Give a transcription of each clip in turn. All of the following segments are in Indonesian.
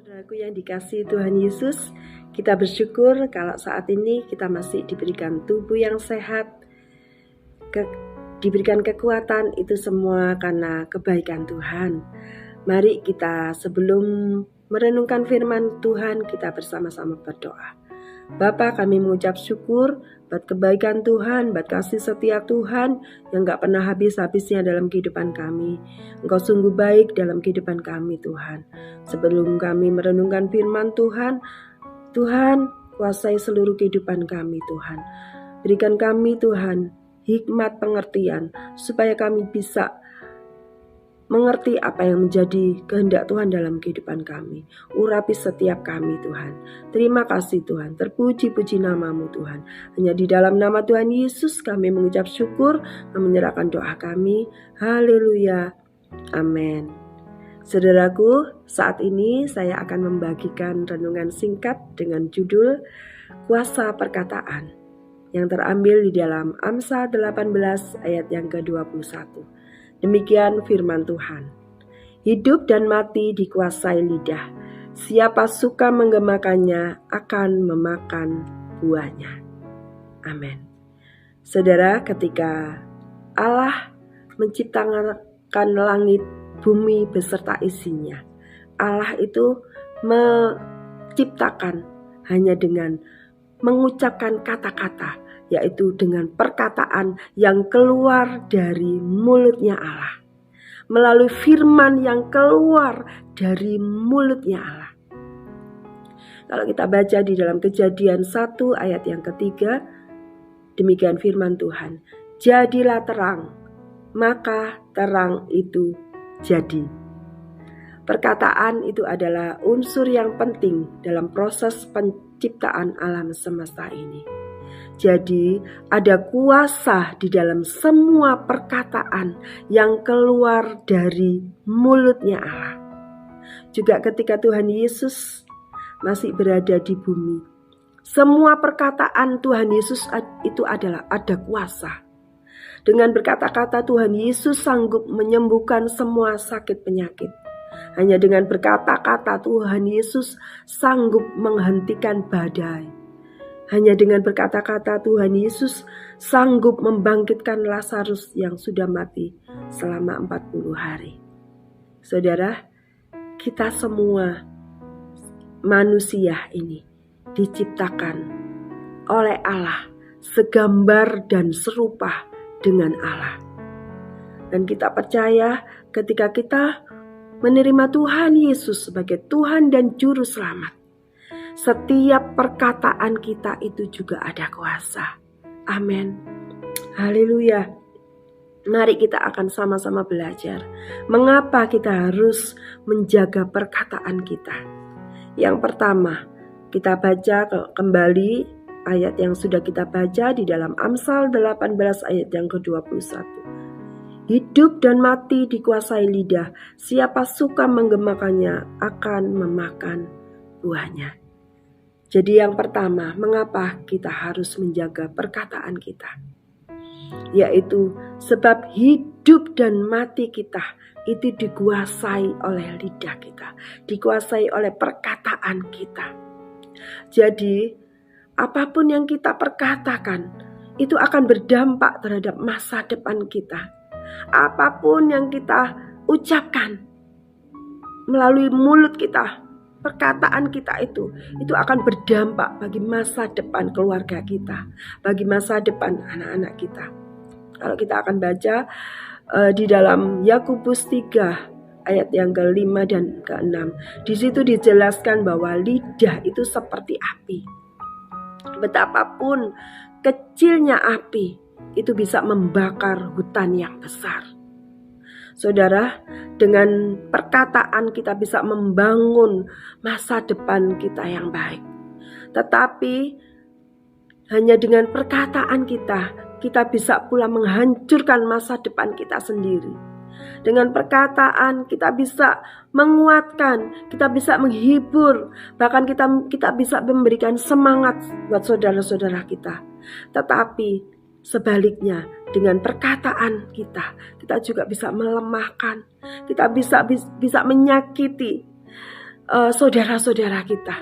Saudaraku yang dikasihi Tuhan Yesus, kita bersyukur kalau saat ini kita masih diberikan tubuh yang sehat, diberikan kekuatan, itu semua karena kebaikan Tuhan. Mari kita sebelum merenungkan firman Tuhan, kita bersama-sama berdoa. Bapa, kami mengucap syukur buat kebaikan Tuhan, buat kasih setia Tuhan yang gak pernah habis-habisnya dalam kehidupan kami. Engkau sungguh baik dalam kehidupan kami Tuhan. Sebelum kami merenungkan firman Tuhan, Tuhan kuasai seluruh kehidupan kami Tuhan. Berikan kami Tuhan hikmat pengertian supaya kami bisa mengerti apa yang menjadi kehendak Tuhan dalam kehidupan kami. Urapi setiap kami Tuhan. Terima kasih Tuhan. Terpuji-puji namamu Tuhan. Hanya di dalam nama Tuhan Yesus kami mengucap syukur dan menyerahkan doa kami. Haleluya. Amin. Saudaraku, saat ini saya akan membagikan renungan singkat dengan judul Kuasa Perkataan yang terambil di dalam Amsal 18 ayat yang ke-21. Demikian firman Tuhan. Hidup dan mati dikuasai lidah. Siapa suka menggemakannya akan memakan buahnya. Amin. Saudara, ketika Allah menciptakan langit, bumi beserta isinya, Allah itu menciptakan hanya dengan mengucapkan kata-kata, yaitu dengan perkataan yang keluar dari mulutnya Allah, melalui firman yang keluar dari mulutnya Allah. Kalau kita baca di dalam Kejadian 1 ayat yang ketiga, demikian firman Tuhan, jadilah terang, maka terang itu jadi. Perkataan itu adalah unsur yang penting dalam proses penciptaan alam semesta ini. Jadi ada kuasa di dalam semua perkataan yang keluar dari mulutnya Allah. Juga ketika Tuhan Yesus masih berada di bumi, semua perkataan Tuhan Yesus itu adalah ada kuasa. Dengan berkata-kata Tuhan Yesus sanggup menyembuhkan semua sakit penyakit. Hanya dengan berkata-kata Tuhan Yesus sanggup menghentikan badai. Hanya dengan berkata-kata Tuhan Yesus sanggup membangkitkan Lazarus yang sudah mati selama 40 hari. Saudara, kita semua manusia ini diciptakan oleh Allah segambar dan serupa dengan Allah. Dan kita percaya ketika kita menerima Tuhan Yesus sebagai Tuhan dan Juru Selamat, setiap perkataan kita itu juga ada kuasa. Amin. Haleluya. Mari kita akan sama-sama belajar mengapa kita harus menjaga perkataan kita. Yang pertama, kita baca kembali ayat yang sudah kita baca di dalam Amsal 18 ayat yang ke-21. Hidup dan mati dikuasai lidah. Siapa suka menggemakannya akan memakan buahnya. Jadi yang pertama, mengapa kita harus menjaga perkataan kita? Yaitu sebab hidup dan mati kita itu dikuasai oleh lidah kita, dikuasai oleh perkataan kita. Jadi apapun yang kita perkatakan itu akan berdampak terhadap masa depan kita. Apapun yang kita ucapkan melalui mulut kita, perkataan kita itu akan berdampak bagi masa depan keluarga kita, bagi masa depan anak-anak kita. Kalau kita akan baca di dalam Yakobus 3 ayat yang ke-5 dan ke-6, di situ dijelaskan bahwa lidah itu seperti api. Betapapun kecilnya api itu bisa membakar hutan yang besar. Saudara, dengan perkataan kita bisa membangun masa depan kita yang baik. Tetapi hanya dengan perkataan kita bisa pula menghancurkan masa depan kita sendiri. Dengan perkataan kita bisa menguatkan, kita bisa menghibur, bahkan kita bisa memberikan semangat buat saudara-saudara kita. Tetapi sebaliknya, dengan perkataan kita juga bisa melemahkan, kita bisa menyakiti saudara-saudara kita.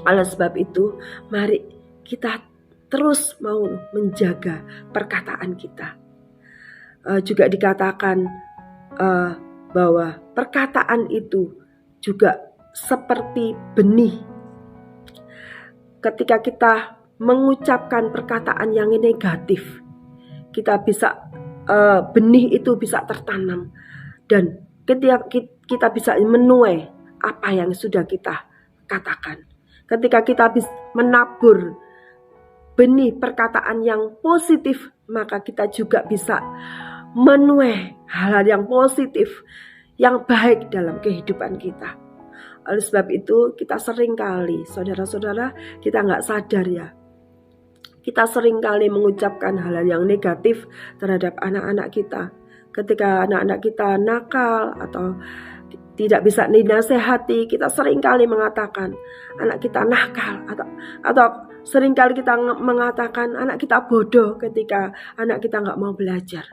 Oleh sebab itu, mari kita terus mau menjaga perkataan kita. Juga dikatakan bahwa perkataan itu juga seperti benih. Ketika kita mengucapkan perkataan yang negatif, kita bisa benih itu bisa tertanam, dan ketika kita bisa menuai apa yang sudah kita katakan. Ketika kita menabur benih perkataan yang positif, maka kita juga bisa menuai hal-hal yang positif, yang baik dalam kehidupan kita. Oleh sebab itu, kita sering kali, saudara-saudara, kita nggak sadar ya, kita sering kali mengucapkan hal-hal yang negatif terhadap anak-anak kita. Ketika anak-anak kita nakal atau tidak bisa dinasehati, kita sering kali mengatakan anak kita nakal, atau sering kali kita mengatakan anak kita bodoh ketika anak kita nggak mau belajar.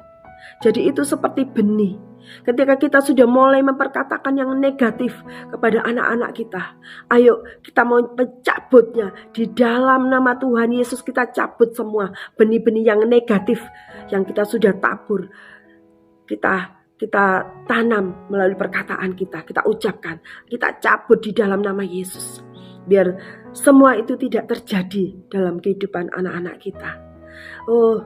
Jadi itu seperti benih. Ketika kita sudah mulai memperkatakan yang negatif kepada anak-anak kita, ayo kita mau mencabutnya. Di dalam nama Tuhan Yesus kita cabut semua benih-benih yang negatif yang kita sudah tabur. Kita tanam melalui perkataan kita ucapkan, kita cabut di dalam nama Yesus. Biar semua itu tidak terjadi dalam kehidupan anak-anak kita. Oh,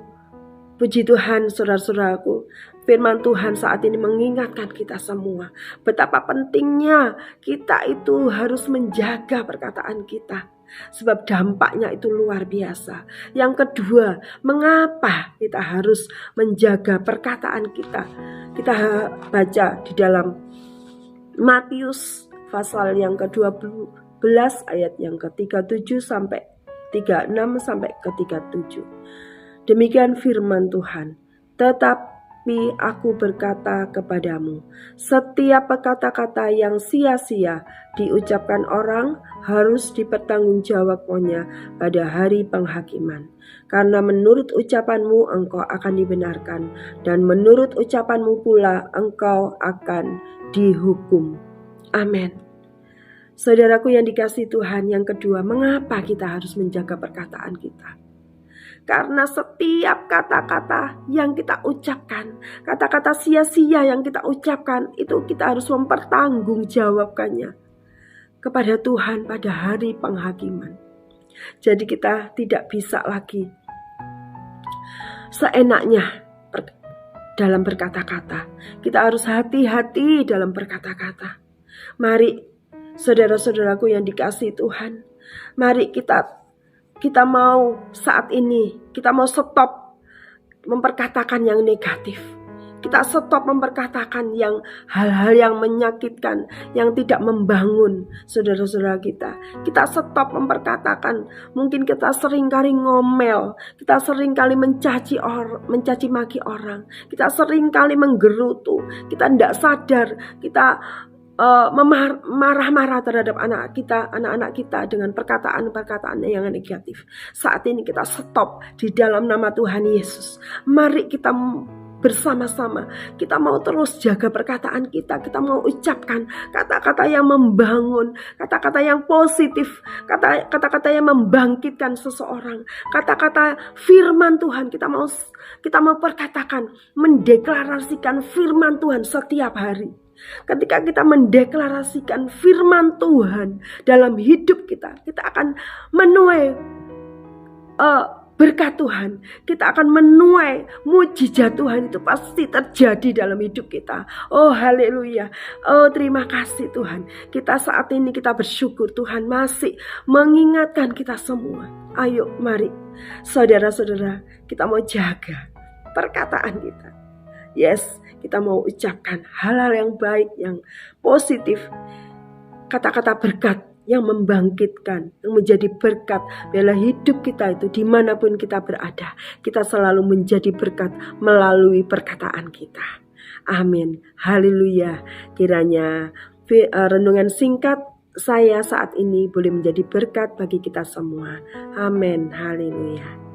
puji Tuhan, saudara-saudaraku. Firman Tuhan saat ini mengingatkan kita semua betapa pentingnya kita itu harus menjaga perkataan kita. Sebab dampaknya itu luar biasa. Yang kedua, mengapa kita harus menjaga perkataan kita? Kita baca di dalam Matius pasal yang ke-12 ayat yang ke-37 sampai 36 sampai ke-37. Demikian firman Tuhan. Tetapi aku berkata kepadamu, setiap kata-kata yang sia-sia diucapkan orang harus dipertanggungjawabkannya pada hari penghakiman. Karena menurut ucapanmu engkau akan dibenarkan, dan menurut ucapanmu pula engkau akan dihukum. Amin. Saudaraku yang dikasihi Tuhan, yang kedua, mengapa kita harus menjaga perkataan kita? Karena setiap kata-kata yang kita ucapkan, kata-kata sia-sia yang kita ucapkan, itu kita harus mempertanggungjawabkannya kepada Tuhan pada hari penghakiman. Jadi kita tidak bisa lagi seenaknya dalam berkata-kata. Kita harus hati-hati dalam berkata-kata. Mari saudara-saudaraku yang dikasihi Tuhan, mari kita mau saat ini, kita mau stop memperkatakan yang negatif. Kita stop memperkatakan yang hal-hal yang menyakitkan, yang tidak membangun saudara-saudara kita. Kita stop memperkatakan, mungkin kita seringkali ngomel, kita seringkali mencaci maki orang, kita seringkali menggerutu, kita tidak sadar, kita marah-marah terhadap anak-anak kita dengan perkataan-perkataan yang negatif. Saat ini kita stop di dalam nama Tuhan Yesus. Mari kita bersama-sama, kita mau terus jaga perkataan kita mau ucapkan kata-kata yang membangun, kata-kata yang positif, kata-kata yang membangkitkan seseorang, kata-kata firman Tuhan. Kita mau perkatakan, mendeklarasikan firman Tuhan setiap hari. Ketika kita mendeklarasikan firman Tuhan dalam hidup kita akan menuai berkat Tuhan. Kita akan menuai mujizat Tuhan, itu pasti terjadi dalam hidup kita. Oh haleluya. Oh terima kasih Tuhan. Kita saat ini kita bersyukur Tuhan masih mengingatkan kita semua. Ayo mari saudara-saudara, kita mau jaga perkataan kita. Yes, kita mau ucapkan hal-hal yang baik, yang positif. Kata-kata berkat yang membangkitkan, yang menjadi berkat. Biarlah hidup kita itu dimanapun kita berada, kita selalu menjadi berkat melalui perkataan kita. Amin. Haleluya. Kiranya renungan singkat saya saat ini boleh menjadi berkat bagi kita semua. Amin. Haleluya.